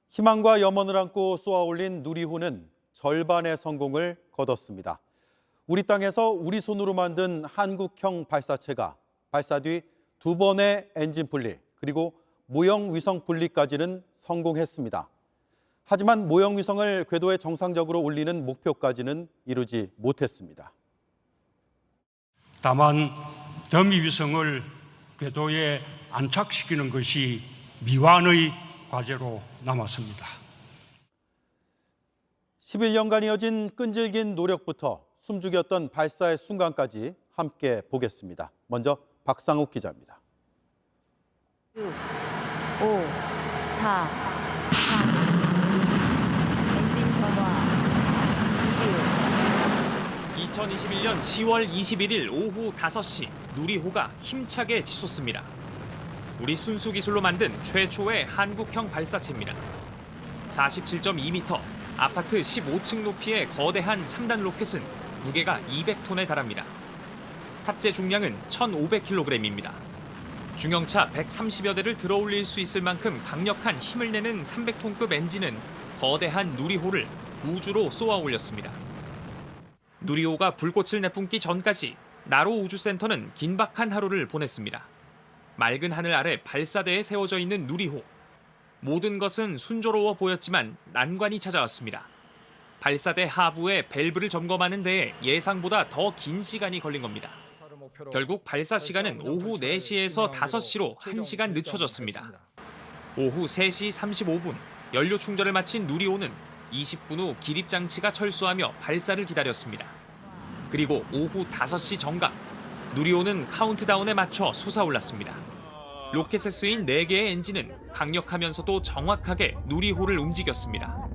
희망과 염원을 안고 쏘아올린 누리호는 절반의 성공을 거뒀습니다. 우리 땅에서 우리 손으로 만든 한국형 발사체가 발사 뒤 2번의 엔진 분리 그리고 모형 위성 분리까지는 성공했습니다. 하지만 모형 위성을 궤도에 정상적으로 올리는 목표까지는 이루지 못했습니다. 다만 더미 위성을 궤도에 안착시키는 것이 미완의 과제로 남았습니다. 11년간 이어진 끈질긴 노력부터 숨죽였던 발사의 순간까지 함께 보겠습니다. 먼저 박상욱 기자입니다. 6, 5, 4, 3, 엔진 점화, 2021년 10월 21일 오후 5시 누리호가 힘차게 치솟습니다. 우리 순수 기술로 만든 최초의 한국형 발사체입니다. 47.2m, 아파트 15층 높이의 거대한 3단 로켓은 무게가 200톤에 달합니다. 탑재 중량은 1,500kg입니다. 중형차 130여 대를 들어올릴 수 있을 만큼 강력한 힘을 내는 300톤급 엔진은 거대한 누리호를 우주로 쏘아 올렸습니다. 누리호가 불꽃을 내뿜기 전까지 나로 우주센터는 긴박한 하루를 보냈습니다. 맑은 하늘 아래 발사대에 세워져 있는 누리호. 모든 것은 순조로워 보였지만 난관이 찾아왔습니다. 발사대 하부의 밸브를 점검하는 데에 예상보다 더 긴 시간이 걸린 겁니다. 결국 발사 시간은 오후 4시에서 5시로 1시간 늦춰졌습니다. 오후 3시 35분 연료 충전을 마친 누리호는 20분 후 기립장치가 철수하며 발사를 기다렸습니다. 그리고 오후 5시 정각 누리호는 카운트다운에 맞춰 솟아올랐습니다. 로켓에 쓰인 4개의 엔진은 강력하면서도 정확하게 누리호를 움직였습니다.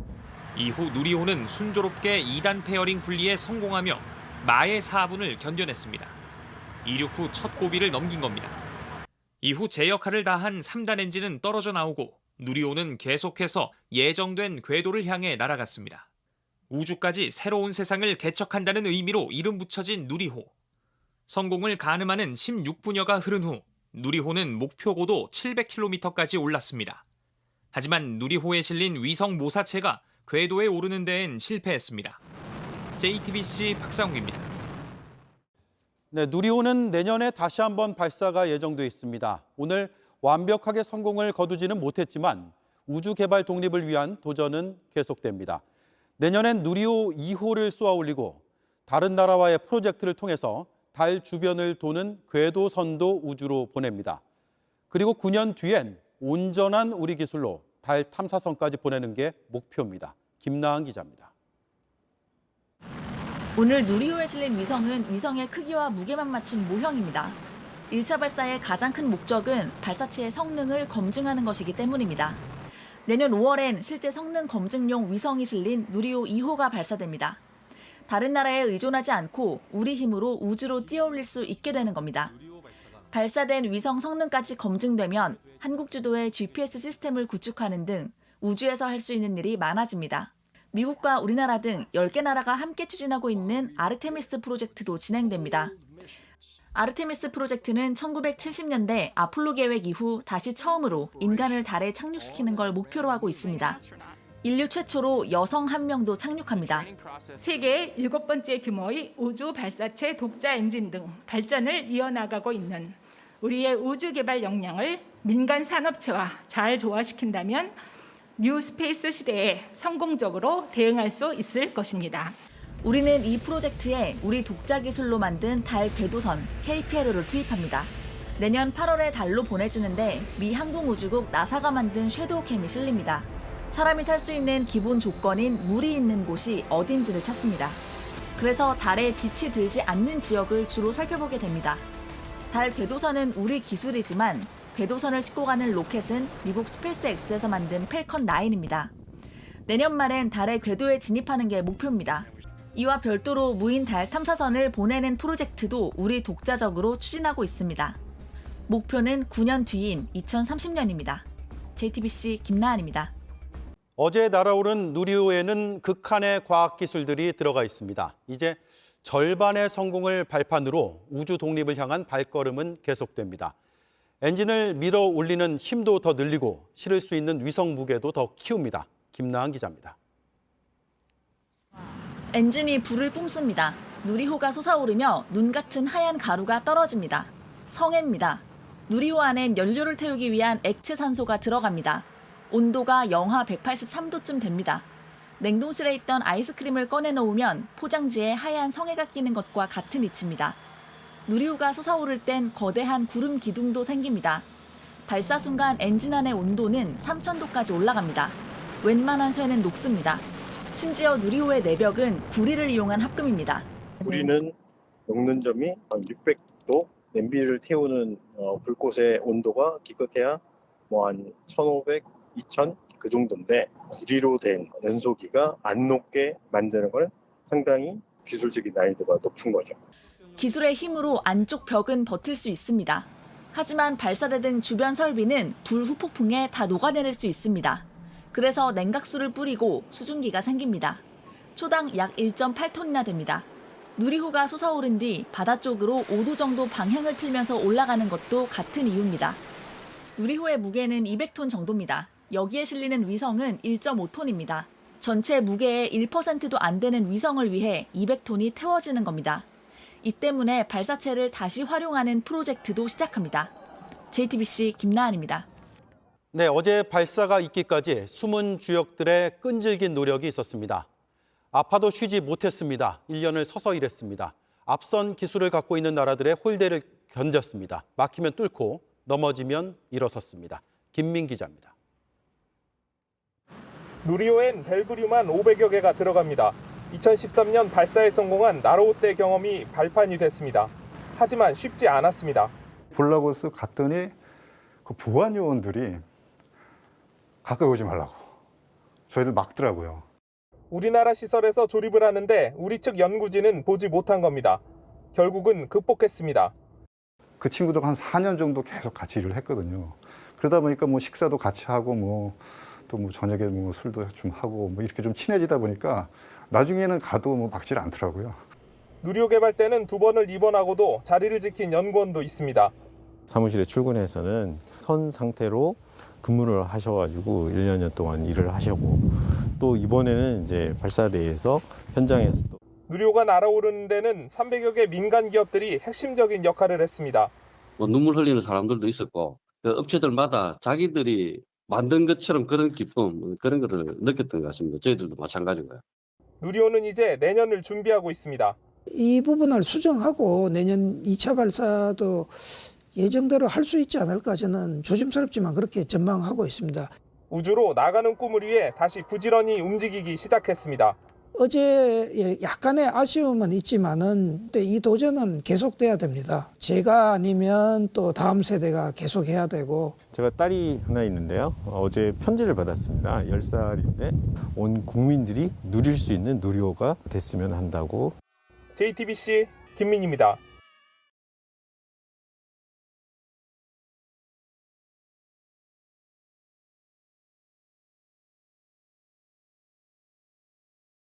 이후 누리호는 순조롭게 2단 페어링 분리에 성공하며 마의 4분을 견뎌냈습니다. 이륙 후 첫 고비를 넘긴 겁니다. 이후 제 역할을 다한 3단 엔진은 떨어져 나오고 누리호는 계속해서 예정된 궤도를 향해 날아갔습니다. 우주까지 새로운 세상을 개척한다는 의미로 이름 붙여진 누리호. 성공을 가늠하는 16분여가 흐른 후 누리호는 목표 고도 700km까지 올랐습니다. 하지만 누리호에 실린 위성 모사체가 궤도에 오르는 데엔 실패했습니다. JTBC 박상욱입니다. 네, 누리호는 내년에 다시 한번 발사가 예정돼 있습니다. 오늘 완벽하게 성공을 거두지는 못했지만 우주 개발 독립을 위한 도전은 계속됩니다. 내년엔 누리호 2호를 쏘아 올리고 다른 나라와의 프로젝트를 통해서 달 주변을 도는 궤도선도 우주로 보냅니다. 그리고 9년 뒤엔 온전한 우리 기술로 달 탐사선까지 보내는 게 목표입니다. 김나은 기자입니다. 오늘 누리호에 실린 위성은 위성의 크기와 무게만 맞춘 모형입니다. 1차 발사의 가장 큰 목적은 발사체의 성능을 검증하는 것이기 때문입니다. 내년 5월엔 실제 성능 검증용 위성이 실린 누리호 2호가 발사됩니다. 다른 나라에 의존하지 않고 우리 힘으로 우주로 뛰어올릴 수 있게 되는 겁니다. 발사된 위성 성능까지 검증되면 한국 주도의 GPS 시스템을 구축하는 등 우주에서 할 수 있는 일이 많아집니다. 미국과 우리나라 등 10개 나라가 함께 추진하고 있는 아르테미스 프로젝트도 진행됩니다. 아르테미스 프로젝트는 1970년대 아폴로 계획 이후 다시 처음으로 인간을 달에 착륙시키는 걸 목표로 하고 있습니다. 인류 최초로 여성 1명도 착륙합니다. 세계 7번째 규모의 우주 발사체 독자 엔진 등 발전을 이어나가고 있는 우리의 우주 개발 역량을 민간 산업체와 잘 조화시킨다면 뉴 스페이스 시대에 성공적으로 대응할 수 있을 것입니다. 우리는 이 프로젝트에 우리 독자 기술로 만든 달 궤도선 KPLO를 투입합니다. 내년 8월에 달로 보내주는데 미 항공우주국 나사가 만든 섀도우캠이 실립니다. 사람이 살 수 있는 기본 조건인 물이 있는 곳이 어딘지를 찾습니다. 그래서 달에 빛이 들지 않는 지역을 주로 살펴보게 됩니다. 달 궤도선은 우리 기술이지만 궤도선을 싣고 가는 로켓은 미국 스페이스X에서 만든 펠컨 9입니다. 내년 말엔 달의 궤도에 진입하는 게 목표입니다. 이와 별도로 무인 달 탐사선을 보내는 프로젝트도 우리 독자적으로 추진하고 있습니다. 목표는 9년 뒤인 2030년입니다. JTBC 김나은입니다. 어제 날아오른 누리호에는 극한의 과학기술들이 들어가 있습니다. 이제 절반의 성공을 발판으로 우주 독립을 향한 발걸음은 계속됩니다. 엔진을 밀어 올리는 힘도 더 늘리고 실을 수 있는 위성 무게도 더 키웁니다. 김나은 기자입니다. 엔진이 불을 뿜습니다. 누리호가 솟아오르며 눈 같은 하얀 가루가 떨어집니다. 성해입니다. 누리호 안엔 연료를 태우기 위한 액체 산소가 들어갑니다. 온도가 영하 183도쯤 됩니다. 냉동실에 있던 아이스크림을 꺼내놓으면 포장지에 하얀 성해가 끼는 것과 같은 위치입니다. 누리호가 솟아오를 땐 거대한 구름 기둥도 생깁니다. 발사 순간 엔진 안의 온도는 3000도까지 올라갑니다. 웬만한 쇠는 녹습니다. 심지어 누리호의 내벽은 구리를 이용한 합금입니다. 구리는 녹는 점이 한 600도, 냄비를 태우는 불꽃의 온도가 기껏해야 한 1500, 2000 그 정도인데 구리로 된 연소기가 안 녹게 만드는 건 상당히 기술적인 난이도가 높은 거죠. 기술의 힘으로 안쪽 벽은 버틸 수 있습니다. 하지만 발사대 등 주변 설비는 불 후폭풍에 다 녹아내릴 수 있습니다. 그래서 냉각수를 뿌리고 수증기가 생깁니다. 초당 약 1.8톤이나 됩니다. 누리호가 솟아오른 뒤 바다 쪽으로 5도 정도 방향을 틀면서 올라가는 것도 같은 이유입니다. 누리호의 무게는 200톤 정도입니다. 여기에 실리는 위성은 1.5톤입니다. 전체 무게의 1%도 안 되는 위성을 위해 200톤이 태워지는 겁니다. 이 때문에 발사체를 다시 활용하는 프로젝트도 시작합니다. JTBC 김나은입니다. 네, 어제 발사가 있기까지 숨은 주역들의 끈질긴 노력이 있었습니다. 아파도 쉬지 못했습니다. 1년을 서서 일했습니다. 앞선 기술을 갖고 있는 나라들의 홀대를 견뎠습니다. 막히면 뚫고 넘어지면 일어섰습니다. 김민 기자입니다. 누리호엔 벨브륨한 500여 개가 들어갑니다. 2013년 발사에 성공한 나로호때 경험이 발판이 됐습니다. 하지만 쉽지 않았습니다. 보려고 쓱 갔더니 그 보안 요원들이 가까이 오지 말라고 저희를 막더라고요. 우리나라 시설에서 조립을 하는데 우리 측 연구진은 보지 못한 겁니다. 결국은 극복했습니다. 그 친구들 한 4년 정도 계속 같이 일을 했거든요. 그러다 보니까 식사도 같이 하고 또 저녁에 술도 좀 하고 이렇게 좀 친해지다 보니까 나중에는 가도 막질 않더라고요. 누리호 개발 때는 2번을 입원하고도 자리를 지킨 연구원도 있습니다. 사무실에 출근해서는 선 상태로 근무를 하셔가지고 1년 동안 일을 하셨고 또 이번에는 이제 발사대에서 현장에서 또 누리호가 날아오르는 데는 300여 개 민간 기업들이 핵심적인 역할을 했습니다. 눈물 흘리는 사람들도 있었고 그 업체들마다 자기들이 만든 것처럼 그런 기쁨 그런 거를 느꼈던 것 같습니다. 저희들도 마찬가지고요. 누리호는 이제 내년을 준비하고 있습니다. 이 부분을 수정하고 내년 2차 발사도 예정대로 할 수 있지 않을까 저는 조심스럽지만 그렇게 전망하고 있습니다. 우주로 나가는 꿈을 위해 다시 부지런히 움직이기 시작했습니다. 어제 약간의 아쉬움은 있지만은 이 도전은 계속돼야 됩니다. 제가 아니면 또 다음 세대가 계속해야 되고. 제가 딸이 하나 있는데요. 어제 편지를 받았습니다. 10살인데 온 국민들이 누릴 수 있는 누리호가 됐으면 한다고. JTBC 김민희입니다.